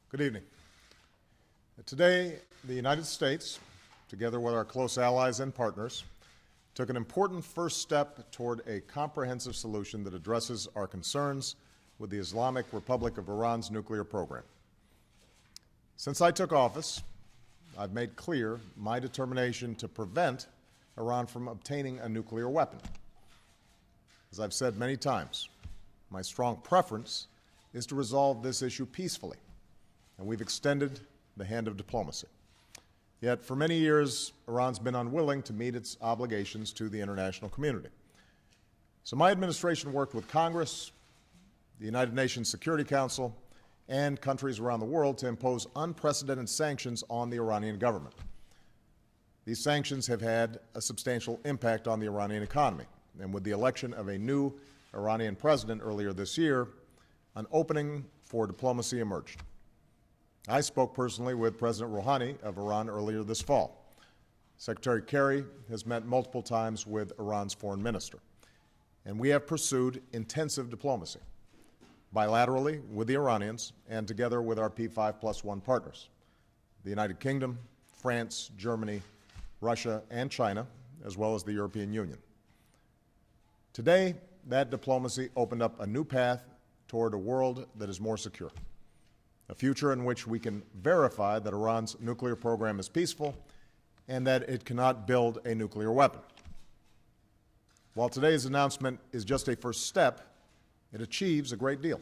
Good evening. Today, the United States, together with our close allies and partners, took an important first step toward a comprehensive solution that addresses our concerns with the Islamic Republic of Iran's nuclear program. Since I took office, I've made clear my determination to prevent Iran from obtaining a nuclear weapon. As I've said many times, my strong preference is to resolve this issue peacefully, and we've extended the hand of diplomacy. Yet, for many years, Iran's been unwilling to meet its obligations to the international community. So my administration worked with Congress, the United Nations Security Council, and countries around the world to impose unprecedented sanctions on the Iranian government. These sanctions have had a substantial impact on the Iranian economy, and with the election of a new Iranian president earlier this year, an opening for diplomacy emerged. I spoke personally with President Rouhani of Iran earlier this fall. Secretary Kerry has met multiple times with Iran's foreign minister, and we have pursued intensive diplomacy, bilaterally with the Iranians and together with our P5+1 partners, the United Kingdom, France, Germany, Russia, and China, as well as the European Union. Today, that diplomacy opened up a new path toward a world that is more secure, a future in which we can verify that Iran's nuclear program is peaceful and that it cannot build a nuclear weapon. While today's announcement is just a first step, it achieves a great deal.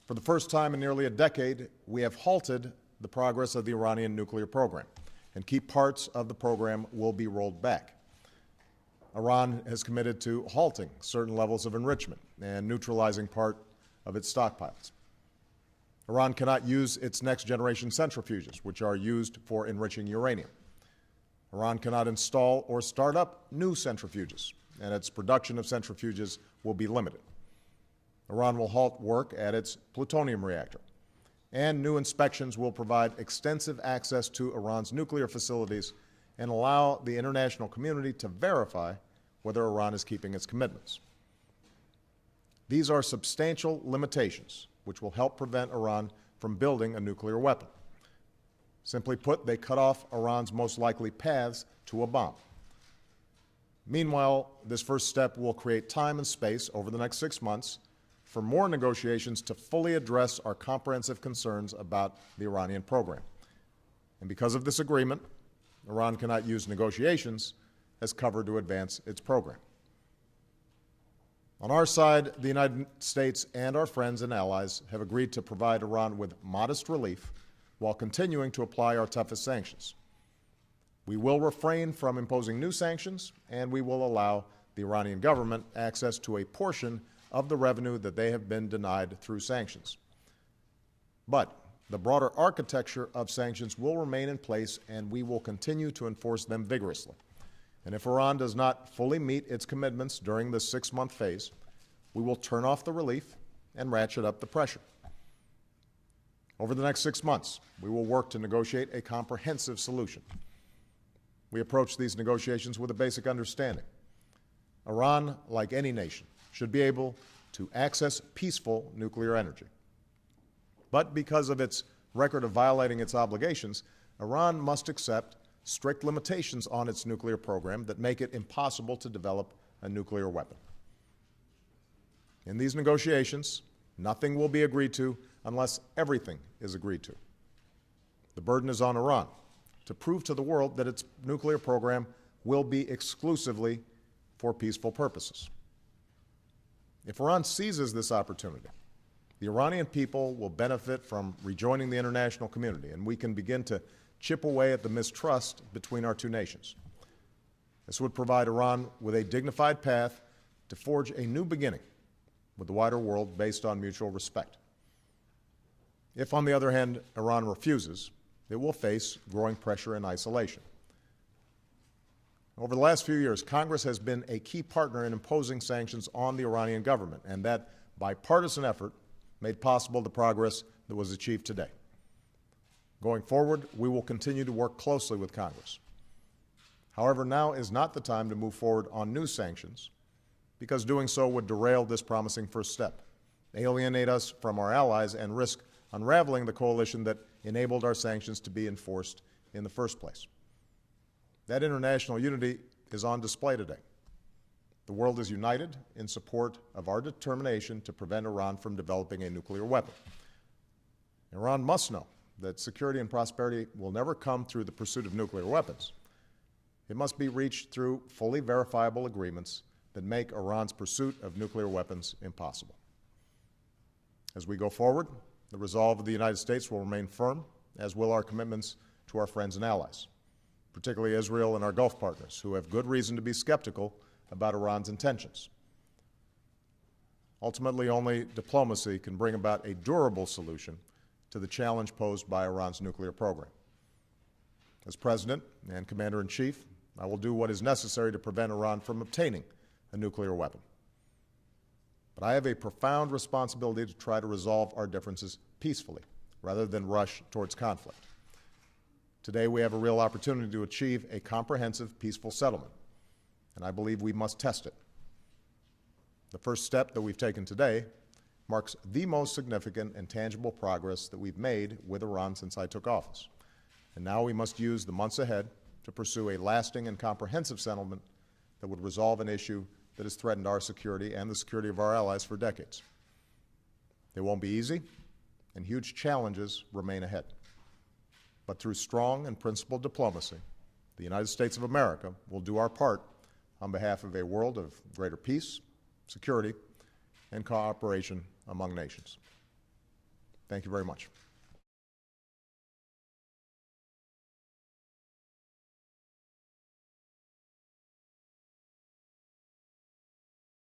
For the first time in nearly a decade, we have halted the progress of the Iranian nuclear program, and key parts of the program will be rolled back. Iran has committed to halting certain levels of enrichment and neutralizing part of its stockpiles. Iran cannot use its next-generation centrifuges, which are used for enriching uranium. Iran cannot install or start up new centrifuges, and its production of centrifuges will be limited. Iran will halt work at its plutonium reactor, and new inspections will provide extensive access to Iran's nuclear facilities and allow the international community to verify whether Iran is keeping its commitments. These are substantial limitations which will help prevent Iran from building a nuclear weapon. Simply put, they cut off Iran's most likely paths to a bomb. Meanwhile, this first step will create time and space over the next 6 months for more negotiations to fully address our comprehensive concerns about the Iranian program. And because of this agreement, Iran cannot use negotiations as cover to advance its program. On our side, the United States and our friends and allies have agreed to provide Iran with modest relief while continuing to apply our toughest sanctions. We will refrain from imposing new sanctions, and we will allow the Iranian government access to a portion of the revenue that they have been denied through sanctions. But the broader architecture of sanctions will remain in place, and we will continue to enforce them vigorously. And if Iran does not fully meet its commitments during this 6-month phase, we will turn off the relief and ratchet up the pressure. Over the next 6 months, we will work to negotiate a comprehensive solution. We approach these negotiations with a basic understanding. Iran, like any nation, should be able to access peaceful nuclear energy. But because of its record of violating its obligations, Iran must accept strict limitations on its nuclear program that make it impossible to develop a nuclear weapon. In these negotiations, nothing will be agreed to unless everything is agreed to. The burden is on Iran to prove to the world that its nuclear program will be exclusively for peaceful purposes. If Iran seizes this opportunity, the Iranian people will benefit from rejoining the international community, and we can begin to chip away at the mistrust between our two nations. This would provide Iran with a dignified path to forge a new beginning with the wider world based on mutual respect. If, on the other hand, Iran refuses, it will face growing pressure and isolation. Over the last few years, Congress has been a key partner in imposing sanctions on the Iranian government, and that bipartisan effort made possible the progress that was achieved today. Going forward, we will continue to work closely with Congress. However, now is not the time to move forward on new sanctions, because doing so would derail this promising first step, alienate us from our allies, and risk unraveling the coalition that enabled our sanctions to be enforced in the first place. That international unity is on display today. The world is united in support of our determination to prevent Iran from developing a nuclear weapon. Iran must know that security and prosperity will never come through the pursuit of nuclear weapons. It must be reached through fully verifiable agreements that make Iran's pursuit of nuclear weapons impossible. As we go forward, the resolve of the United States will remain firm, as will our commitments to our friends and allies, particularly Israel and our Gulf partners, who have good reason to be skeptical about Iran's intentions. Ultimately, only diplomacy can bring about a durable solution to the challenge posed by Iran's nuclear program. As President and Commander-in-Chief, I will do what is necessary to prevent Iran from obtaining a nuclear weapon. But I have a profound responsibility to try to resolve our differences peacefully, rather than rush towards conflict. Today, we have a real opportunity to achieve a comprehensive, peaceful settlement, and I believe we must test it. The first step that we've taken today marks the most significant and tangible progress that we've made with Iran since I took office. And now we must use the months ahead to pursue a lasting and comprehensive settlement that would resolve an issue that has threatened our security and the security of our allies for decades. It won't be easy, and huge challenges remain ahead. But through strong and principled diplomacy, the United States of America will do our part on behalf of a world of greater peace, security, and cooperation among nations. Thank you very much.